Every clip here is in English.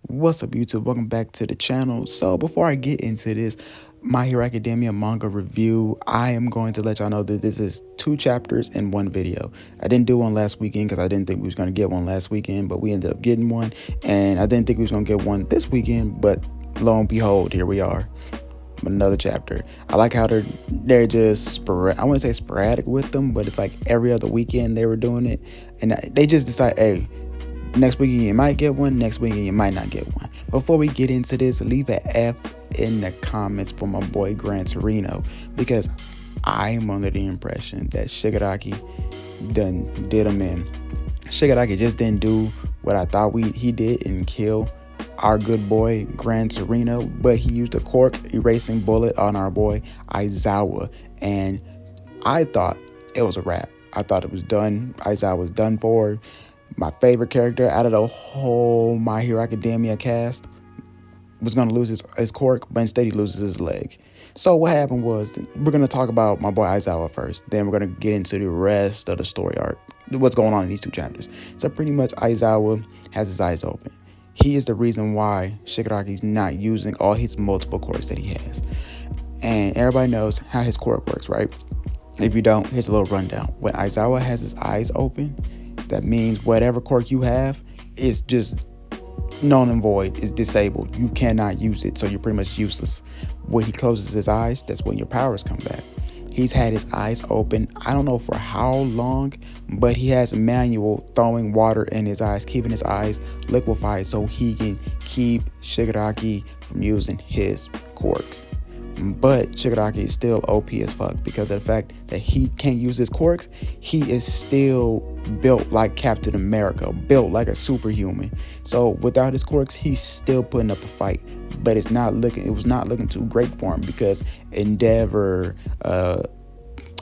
What's up, YouTube? Welcome back to the channel. So before I get into this My Hero Academia manga review, I am going to let y'all know that this is 2 chapters in one video. I didn't do one last weekend because I didn't think we was going to get one last weekend, but we ended up getting one, and I didn't think we was going to get one this weekend, but lo and behold, here we are. Another chapter. I like how they're just I wouldn't say sporadic with them, but it's like every other weekend they were doing it, and they just decide, hey, next weekend you might get one, next weekend you might not get one. Before we get into this, leave an F in the comments for my boy Gran Torino, because I am under the impression that Shigaraki done did him in. Shigaraki just didn't do what I thought he did and kill our good boy Gran Torino, but he used a cork erasing bullet on our boy Aizawa, and I thought it was a wrap. I thought it was done. Aizawa was done for. My favorite character out of the whole My Hero Academia cast was going to lose his cork, but instead he loses his leg. So what happened was, we're going to talk about my boy Aizawa first, then we're going to get into the rest of the story arc, what's going on in these 2 chapters. So pretty much Aizawa has his eyes open. He is the reason why Shigaraki's not using all his multiple corks that he has. And everybody knows how his cork works, right? If you don't, here's a little rundown. When Aizawa has his eyes open, that means whatever cork you have is just null and void, is disabled. You cannot use it, so you're pretty much useless. When he closes his eyes, that's when your powers come back. He's had his eyes open, I don't know for how long, but he has a manual throwing water in his eyes, keeping his eyes liquefied so he can keep Shigaraki from using his corks. But Shigaraki is still OP as fuck because of the fact that he can't use his corks. He is still built like Captain America, built like a superhuman. So without his corks, he's still putting up a fight. But it was not looking too great for him because Endeavor,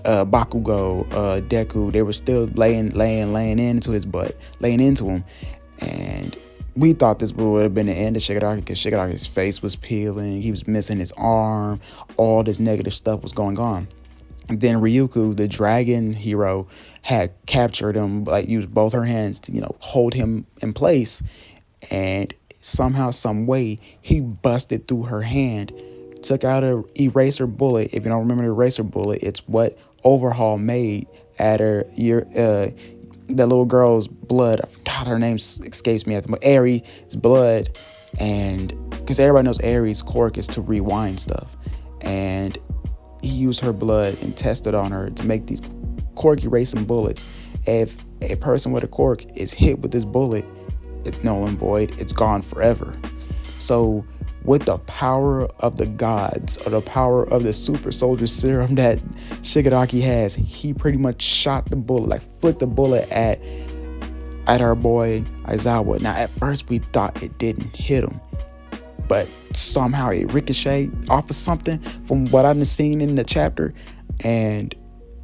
Bakugo, Deku, they were still laying into his butt, laying into him. And we thought this would have been the end of Shigaraki because Shigaraki's face was peeling, he was missing his arm, all this negative stuff was going on. And then Ryuko, the dragon hero, had captured him, like used both her hands to, hold him in place. And somehow, some way, he busted through her hand, took out an eraser bullet. If you don't remember the eraser bullet, it's what Overhaul made at that little girl's blood. God, her name escapes me at the moment. Aries' blood. And because everybody knows Aries' cork is to rewind stuff. And he used her blood and tested on her to make these cork erasing bullets. If a person with a cork is hit with this bullet, it's null and void. It's gone forever. So with the power of the gods, or the power of the super soldier serum that Shigaraki has, he pretty much shot the bullet, like flicked the bullet at our boy Aizawa. Now at first we thought it didn't hit him, but somehow it ricocheted off of something from what I've seen in the chapter, and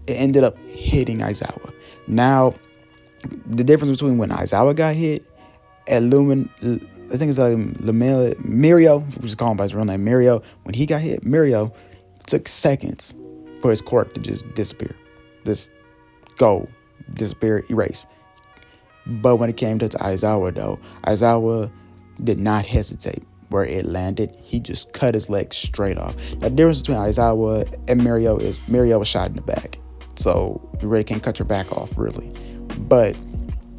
it ended up hitting Aizawa. Now the difference between when Aizawa got hit and I think it's like Mirio, we should call him by his real name, Mirio. When he got hit, Mirio took seconds for his cork to just disappear. Just go, disappear, erase. But when it came to Aizawa, though, Aizawa did not hesitate where it landed. He just cut his leg straight off. The difference between Aizawa and Mirio is Mirio was shot in the back. So you really can't cut your back off, really. But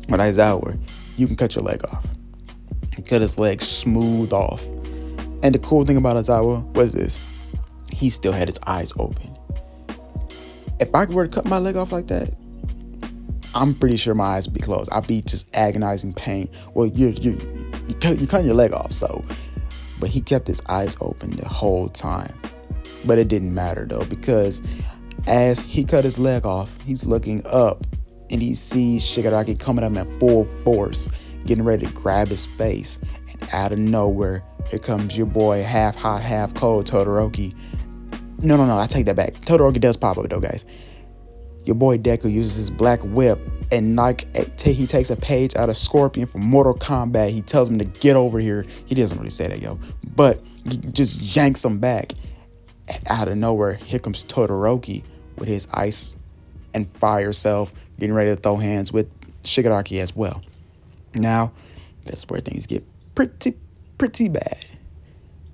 with Aizawa, you can cut your leg off. He cut his leg smooth off. And the cool thing about Aizawa was this. He still had his eyes open. If I were to cut my leg off like that, I'm pretty sure my eyes would be closed. I'd be just agonizing pain. Well, you're cutting your leg off, so. But he kept his eyes open the whole time. But it didn't matter, though, because as he cut his leg off, he's looking up and he sees Shigaraki coming up at full force, getting ready to grab his face. And out of nowhere, here comes your boy, half hot, half cold, Todoroki. No, I take that back. Todoroki does pop up, though, guys. Your boy Deku uses his black whip, and he takes a page out of Scorpion from Mortal Kombat. He tells him to get over here. He doesn't really say that, yo. But he just yanks him back. And out of nowhere, here comes Todoroki with his ice and fire self, getting ready to throw hands with Shigaraki as well. Now, that's where things get pretty pretty bad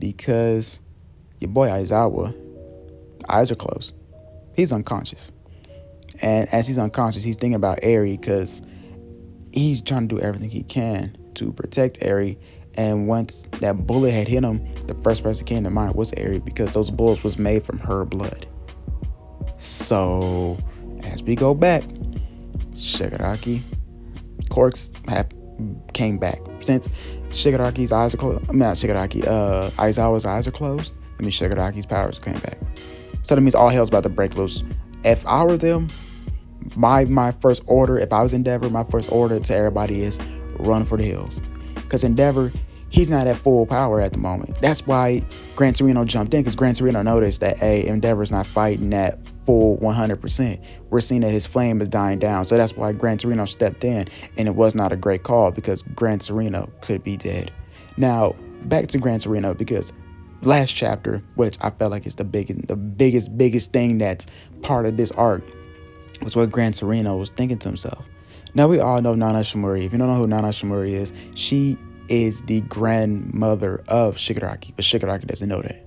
because your boy Aizawa, eyes are closed. He's unconscious. And as he's unconscious, he's thinking about Eri because he's trying to do everything he can to protect Eri. And once that bullet had hit him, the first person came to mind was Eri because those bullets was made from her blood. So as we go back, Shigaraki, Corks came back. Since Shigaraki's eyes are closed, Aizawa's eyes are closed, that means Shigaraki's powers came back. So that means all hell's about to break loose. If I were them, my first order, if I was Endeavor, my first order to everybody is run for the hills. Because Endeavor, he's not at full power at the moment. That's why Gran Torino jumped in, because Gran Torino noticed that, hey, Endeavor's not fighting at full 100%. We're seeing that his flame is dying down. So that's why Gran Torino stepped in, and it was not a great call because Gran Torino could be dead. Now, back to Gran Torino, because last chapter, which I felt like is the biggest thing that's part of this arc, was what Gran Torino was thinking to himself. Now, we all know Nana Shimori. If you don't know who Nana Shimori is, she is the grandmother of Shigaraki, but Shigaraki doesn't know that.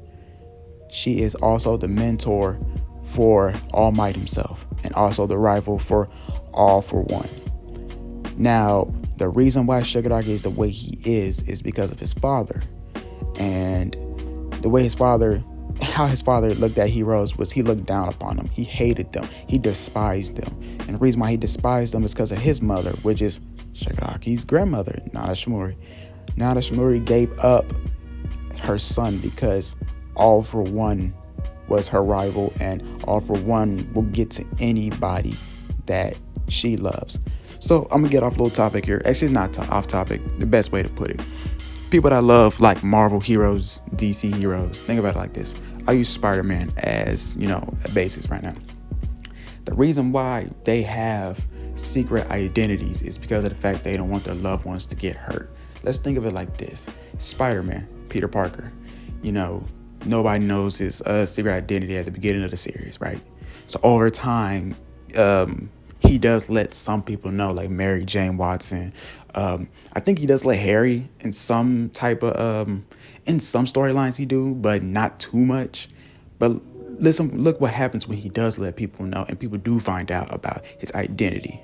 She is also the mentor for All Might himself, and also the rival for All for One. Now, the reason why Shigaraki is the way he is because of his father. And the way how his father looked at heroes was he looked down upon them. He hated them. He despised them. And the reason why he despised them is because of his mother, which is Shigaraki's grandmother, Nana Shimori. Nana Shimori gave up her son because All for One was her rival, and All for One will get to anybody that she loves. So I'm gonna get off a little topic here. Actually, it's not off topic. The best way to put it. People that I love, like Marvel heroes, DC heroes, think about it like this. I use Spider-Man as, a basis right now. The reason why they have secret identities is because of the fact they don't want their loved ones to get hurt. Let's think of it like this. Spider-Man, Peter Parker, nobody knows his secret identity at the beginning of the series, right? So over time, he does let some people know, like Mary Jane Watson. I think he does let Harry in some type of in some storylines he do, but not too much. But look what happens when he does let people know, and people do find out about his identity.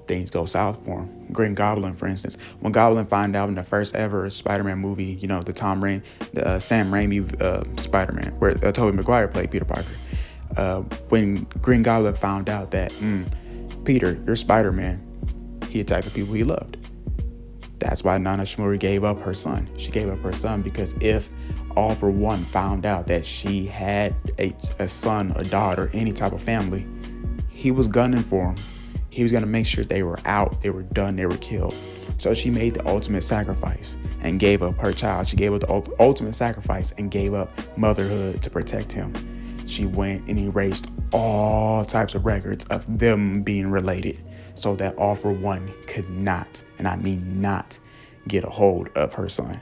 Things go south for him. Green Goblin, for instance, when Goblin found out in the first ever Spider-Man movie, the Sam Raimi Spider-Man, where Tobey Maguire played Peter Parker. When Green Goblin found out that Peter, you're Spider-Man, he attacked the people he loved. That's why Nana Shimori gave up her son. She gave up her son because if All for One found out that she had a son, a daughter, any type of family, he was gunning for them. He was going to make sure they were out, they were done, they were killed. So she made the ultimate sacrifice and gave up her child. She gave up the ultimate sacrifice and gave up motherhood to protect him. She went and erased all types of records of them being related so that All for One could not, and I mean not, get a hold of her son.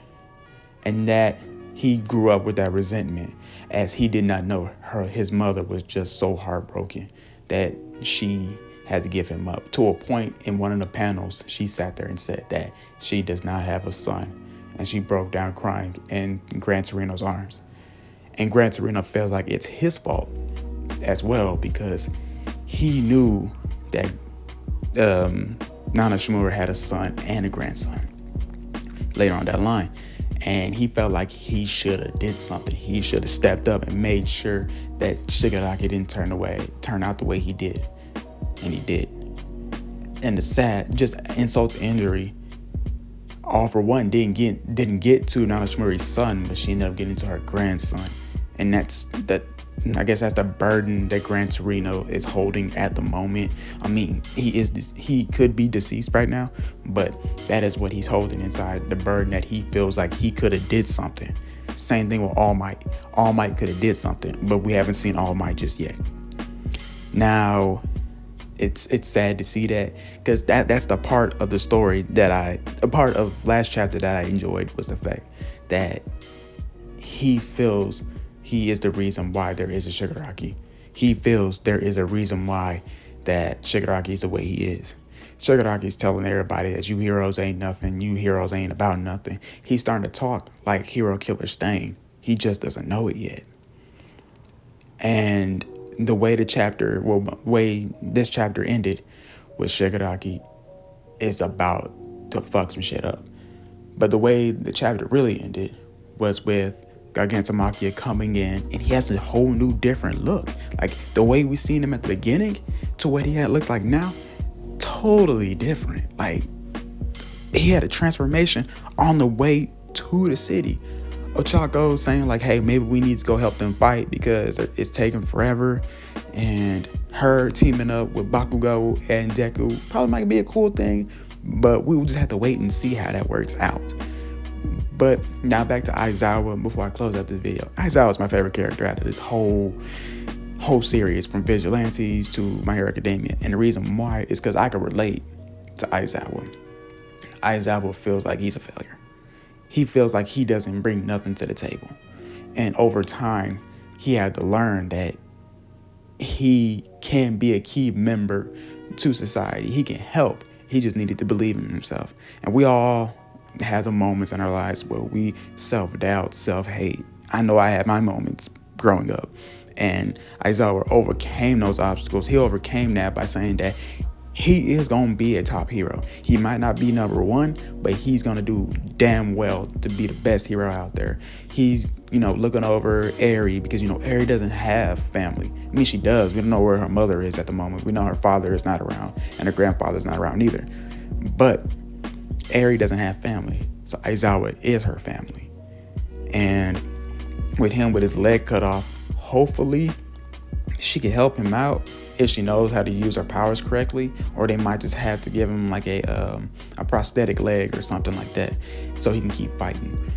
And that he grew up with that resentment, as he did not know his mother was just so heartbroken that she had to give him up. To a point in one of the panels, she sat there and said that she does not have a son, and she broke down crying in Gran Torino's arms. And Gran Torino feels like it's his fault as well, because he knew that Nana Shimura had a son and a grandson later on that line, and he felt like he should have did something. He should have stepped up and made sure that Shigaraki didn't turn out the way he did, and he did. And the sad, just insult to injury, All for One didn't get to Nana Shimuri's son, but she ended up getting to her grandson. And I guess that's the burden that Gran Torino is holding at the moment. I mean, he could be deceased right now, but that is what he's holding inside, the burden that he feels like he could have did something. Same thing with All Might. All Might could have did something, but we haven't seen All Might just yet. Now, it's sad to see that, because that's the part of the story a part of last chapter that I enjoyed, was the fact that he feels he is the reason why there is a Shigaraki. He feels there is a reason why that Shigaraki is the way he is. Shigaraki's telling everybody that you heroes ain't nothing, you heroes ain't about nothing. He's starting to talk like Hero Killer Stain. He just doesn't know it yet. And the way this chapter ended with Shigaraki is about to fuck some shit up. But the way the chapter really ended was with Gigantomachia coming in, and he has a whole new different look. Like the way we seen him at the beginning to what he looks like now, totally different. Like he had a transformation on the way to the city. Ochako saying like, hey, maybe we need to go help them fight because it's taking forever, and her teaming up with Bakugo and Deku probably might be a cool thing, but we will just have to wait and see how that works out. But now back to Aizawa before I close out this video. Aizawa is my favorite character out of this whole series, from Vigilantes to My Hero Academia, and the reason why is because I can relate to Aizawa. Aizawa feels like he's a failure. He feels like he doesn't bring nothing to the table. And over time, he had to learn that he can be a key member to society. He can help. He just needed to believe in himself. And we all have the moments in our lives where we self-doubt, self-hate. I know I had my moments growing up. And Aizawa overcame those obstacles. He overcame that by saying that he is going to be a top hero. He might not be number one, but he's going to do damn well to be the best hero out there. He's, looking over Eri because, Eri doesn't have family. I mean, she does. We don't know where her mother is at the moment. We know her father is not around and her grandfather's not around either. But Eri doesn't have family. So Aizawa is her family. And with him with his leg cut off, hopefully she can help him out if she knows how to use her powers correctly, or they might just have to give him like a prosthetic leg or something like that so he can keep fighting.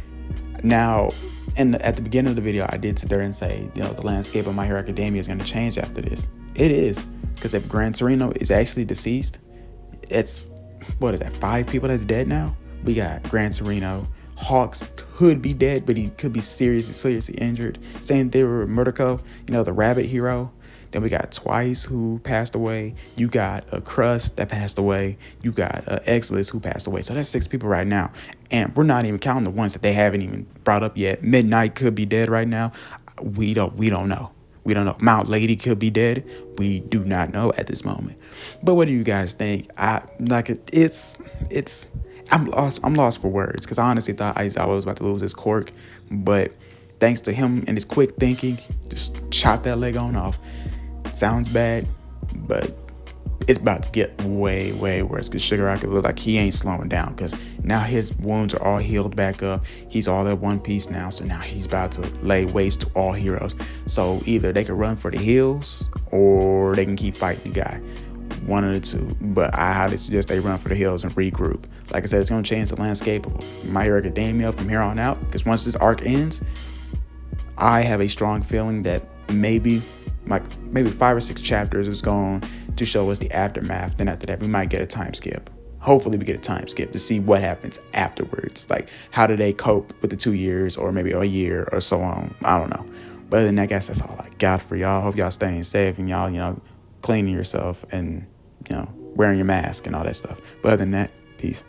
Now, at the beginning of the video, I did sit there and say, the landscape of My Hero Academia is going to change after this. It is, because if Gran Torino is actually deceased, it's, 5 people that's dead now? We got Gran Torino. Hawks could be dead, but he could be seriously injured. Same thing with Murderco, the rabbit hero. Then we got Twice, who passed away. You got a Crust that passed away. You got Exilus, who passed away. So that's 6 people right now. And we're not even counting the ones that they haven't even brought up yet. Midnight could be dead right now. We don't know. We don't know. Mount Lady could be dead. We do not know at this moment. But what do you guys think? I'm lost for words, because I honestly thought Aizawa was about to lose his quirk, but thanks to him and his quick thinking, just chop that leg on off. Sounds bad, but it's about to get way, way worse, because Shigaraki look like he ain't slowing down, because now his wounds are all healed back up. He's all at one piece now, so now he's about to lay waste to all heroes. So either they can run for the hills or they can keep fighting the guy. One of the two, but I highly suggest they run for the hills and regroup. Like I said, it's going to change the landscape of My Hero Academia from here on out, because once this arc ends, I have a strong feeling that maybe 5 or 6 chapters is going to show us the aftermath. Then after that, we might get a time skip. Hopefully we get a time skip to see what happens afterwards. Like, how do they cope with the 2 years or maybe a year or so on? I don't know. But other than that, I guess that's all I got for y'all. Hope y'all staying safe and y'all, cleaning yourself and, wearing your mask and all that stuff. But other than that, peace.